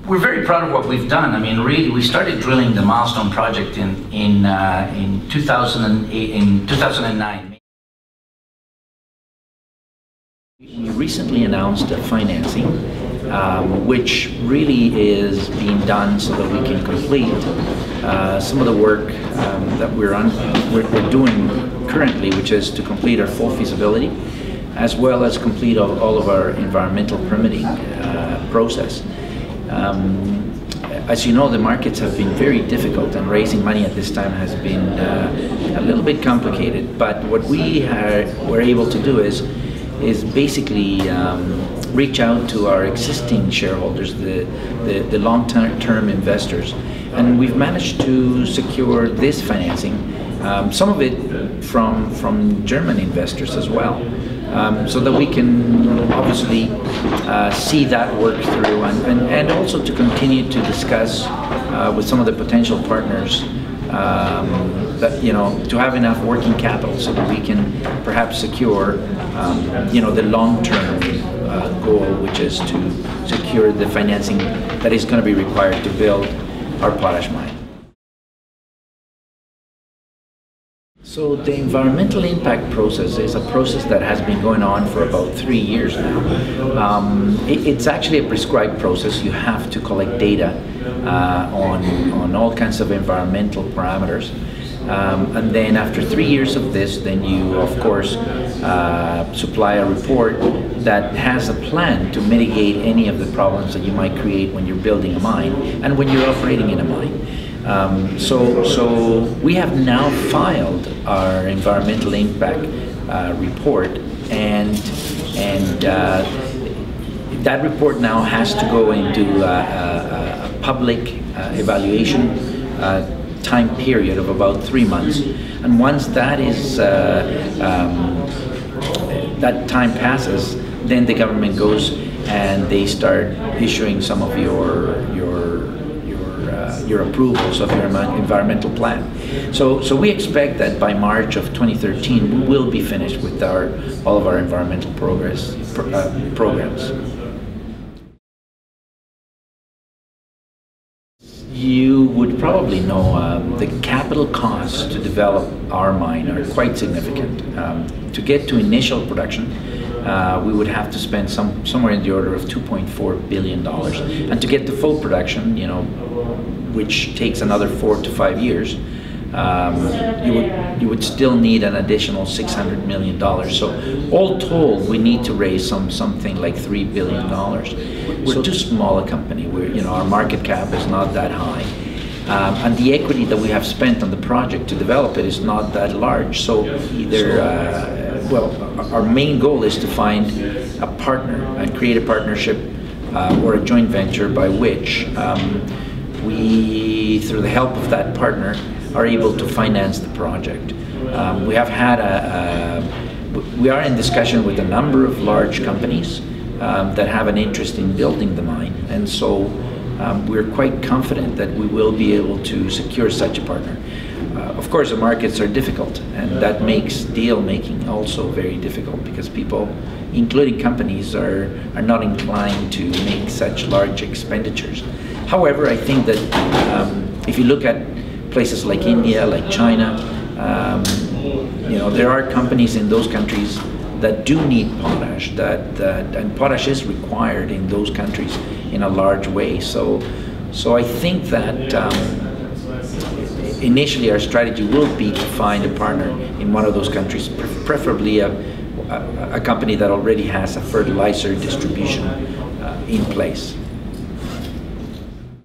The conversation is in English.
We're very proud of what we've done. I mean, really, we started drilling the Milestone project in 2009. We recently announced a financing, which really is being done so that we can complete some of the work that we're doing currently, which is to complete our full feasibility, as well as complete all of our environmental permitting process. As you know, the markets have been very difficult, and raising money at this time has been a little bit complicated. But what we were able to do is basically reach out to our existing shareholders, the long-term investors, and we've managed to secure this financing, some of it from German investors as well, so that we can obviously see that work through, and also to continue to discuss with some of the potential partners that, you know, to have enough working capital so that we can perhaps secure, you know, the long-term goal, which is to secure the financing that is going to be required to build our potash mine. So the environmental impact process is a process that has been going on for about 3 years now. It's actually a prescribed process. You have to collect data on all kinds of environmental parameters. And then after 3 years of this, then you, of course, supply a report that has a plan to mitigate any of the problems that you might create when you're building a mine and when you're operating in a mine. So we have now filed our environmental impact report, and that report now has to go into a public evaluation time period of about 3 months. And once that is that time passes, then the government goes and they start issuing some of your approvals of your environmental plan. So we expect that by March of 2013 we will be finished with all of our environmental programs. You would probably know the capital costs to develop our mine are quite significant. To get to initial production, we would have to spend somewhere in the order of $2.4 billion, and to get to full production, you know, which takes another 4 to 5 years, you would still need an additional $600 million. So all told, we need to raise something like $3 billion. We're too small a company. Our market cap is not that high, and the equity that we have spent on the project to develop it is not that large. So either, our main goal is to find a partner and create a partnership or a joint venture by which we, through the help of that partner, are able to finance the project. We are in discussion with a number of large companies that have an interest in building the mine, and so we're quite confident that we will be able to secure such a partner. Of course, the markets are difficult, and that makes deal making also very difficult, because people, including companies, are not inclined to make such large expenditures. However, I think that if you look at places like India, like China, there are companies in those countries that do need potash, and potash is required in those countries in a large way. So I think that initially our strategy will be to find a partner in one of those countries, preferably a company that already has a fertilizer distribution in place.